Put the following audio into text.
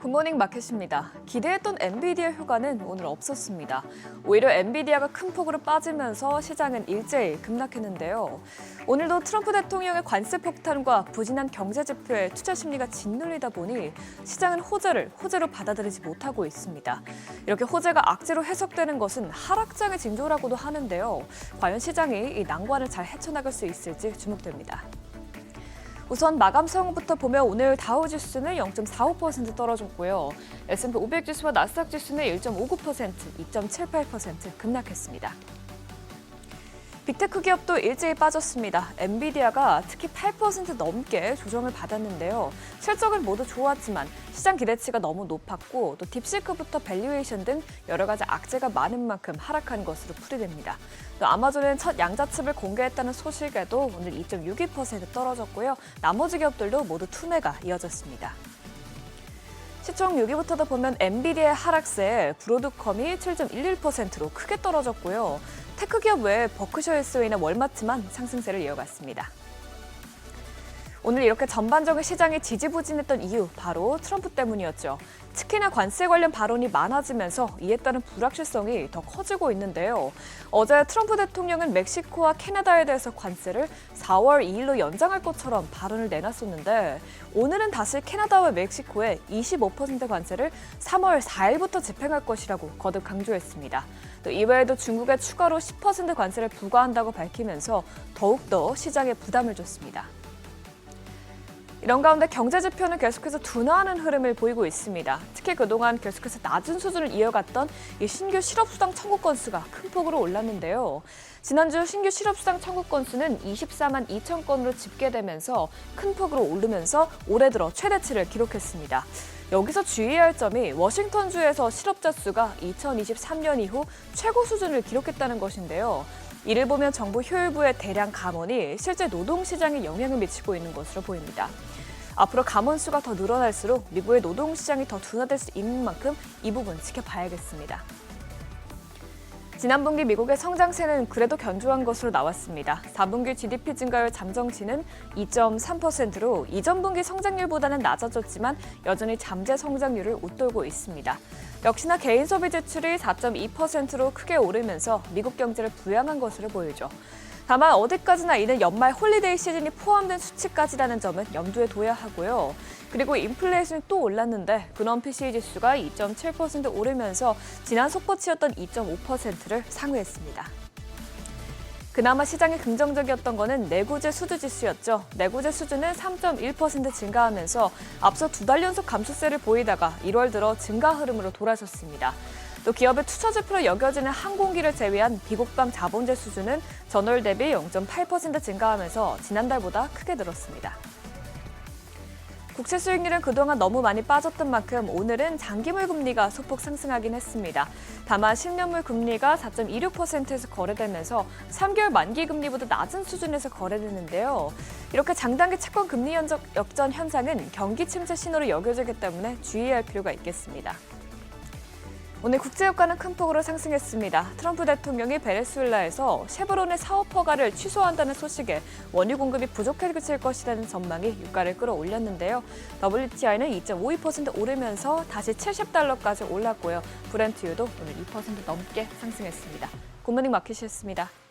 굿모닝 마켓입니다. 기대했던 엔비디아 휴가는 오늘 없었습니다. 오히려 엔비디아가 큰 폭으로 빠지면서 시장은 일제히 급락했는데요. 오늘도 트럼프 대통령의 관세 폭탄과 부진한 경제 지표에 투자 심리가 짓눌리다 보니 시장은 호재를 호재로 받아들이지 못하고 있습니다. 이렇게 호재가 악재로 해석되는 것은 하락장의 징조라고도 하는데요. 과연 시장이 이 난관을 잘 헤쳐나갈 수 있을지 주목됩니다. 우선 마감 상황부터 보면 오늘 다우지수는 0.45% 떨어졌고요. S&P 500 지수와 나스닥 지수는 1.59%, 2.78% 급락했습니다. 빅테크 기업도 일제히 빠졌습니다. 엔비디아가 특히 8% 넘게 조정을 받았는데요. 실적은 모두 좋았지만 시장 기대치가 너무 높았고 또 딥시크부터 밸류에이션 등 여러 가지 악재가 많은 만큼 하락한 것으로 풀이됩니다. 또 아마존은 첫 양자칩을 공개했다는 소식에도 오늘 2.62% 떨어졌고요. 나머지 기업들도 모두 투매가 이어졌습니다. 시총 6위부터도 보면 엔비디아의 하락세에 브로드컴이 7.11%로 크게 떨어졌고요. 테크 기업 외에 버크셔 해스웨이나 월마트만 상승세를 이어갔습니다. 오늘 이렇게 전반적인 시장이 지지부진했던 이유 바로 트럼프 때문이었죠. 특히나 관세 관련 발언이 많아지면서 이에 따른 불확실성이 더 커지고 있는데요. 어제 트럼프 대통령은 멕시코와 캐나다에 대해서 관세를 4월 2일로 연장할 것처럼 발언을 내놨었는데 오늘은 다시 캐나다와 멕시코에 25% 관세를 3월 4일부터 집행할 것이라고 거듭 강조했습니다. 또 이외에도 중국에 추가로 10% 관세를 부과한다고 밝히면서 더욱더 시장에 부담을 줬습니다. 이런 가운데 경제 지표는 계속해서 둔화하는 흐름을 보이고 있습니다. 특히 그동안 계속해서 낮은 수준을 이어갔던 이 신규 실업수당 청구 건수가 큰 폭으로 올랐는데요. 지난주 신규 실업수당 청구 건수는 24만 2천 건으로 집계되면서 큰 폭으로 오르면서 올해 들어 최대치를 기록했습니다. 여기서 주의해야 할 점이 워싱턴주에서 실업자 수가 2023년 이후 최고 수준을 기록했다는 것인데요. 이를 보면 정부 효율부의 대량 감원이 실제 노동시장에 영향을 미치고 있는 것으로 보입니다. 앞으로 감원 수가 더 늘어날수록 미국의 노동시장이 더 둔화될 수 있는 만큼 이 부분 지켜봐야겠습니다. 지난 분기 미국의 성장세는 그래도 견조한 것으로 나왔습니다. 4분기 GDP 증가율 잠정치는 2.3%로 이전 분기 성장률보다는 낮아졌지만 여전히 잠재 성장률을 웃돌고 있습니다. 역시나 개인 소비 지출이 4.2%로 크게 오르면서 미국 경제를 부양한 것으로 보이죠. 다만 어디까지나 이는 연말 홀리데이 시즌이 포함된 수치까지라는 점은 염두에 둬야 하고요. 그리고 인플레이션이 또 올랐는데 근원 PCE 지수가 2.7% 오르면서 지난 속보치였던 2.5%를 상회했습니다. 그나마 시장이 긍정적이었던 것은 내구재 수주 지수였죠. 내구재 수주는 3.1% 증가하면서 앞서 2달 연속 감소세를 보이다가 1월 들어 증가 흐름으로 돌아섰습니다. 또 기업의 투자 지표로 여겨지는 항공기를 제외한 비국방 자본재 수주는 전월 대비 0.8% 증가하면서 지난달보다 크게 늘었습니다. 국채 수익률은 그동안 너무 많이 빠졌던 만큼 오늘은 장기물 금리가 소폭 상승하긴 했습니다. 다만 10년물 금리가 4.26%에서 거래되면서 3개월 만기 금리보다 낮은 수준에서 거래되는데요. 이렇게 장단기 채권 금리 역전 현상은 경기 침체 신호로 여겨지기 때문에 주의할 필요가 있겠습니다. 오늘 국제유가는 큰 폭으로 상승했습니다. 트럼프 대통령이 베네수엘라에서 셰브론의 사업 허가를 취소한다는 소식에 원유 공급이 부족해질 것이라는 전망이 유가를 끌어올렸는데요. WTI는 2.52% 오르면서 다시 $70까지 올랐고요. 브렌트유도 오늘 2% 넘게 상승했습니다. 굿모닝 마켓이었습니다.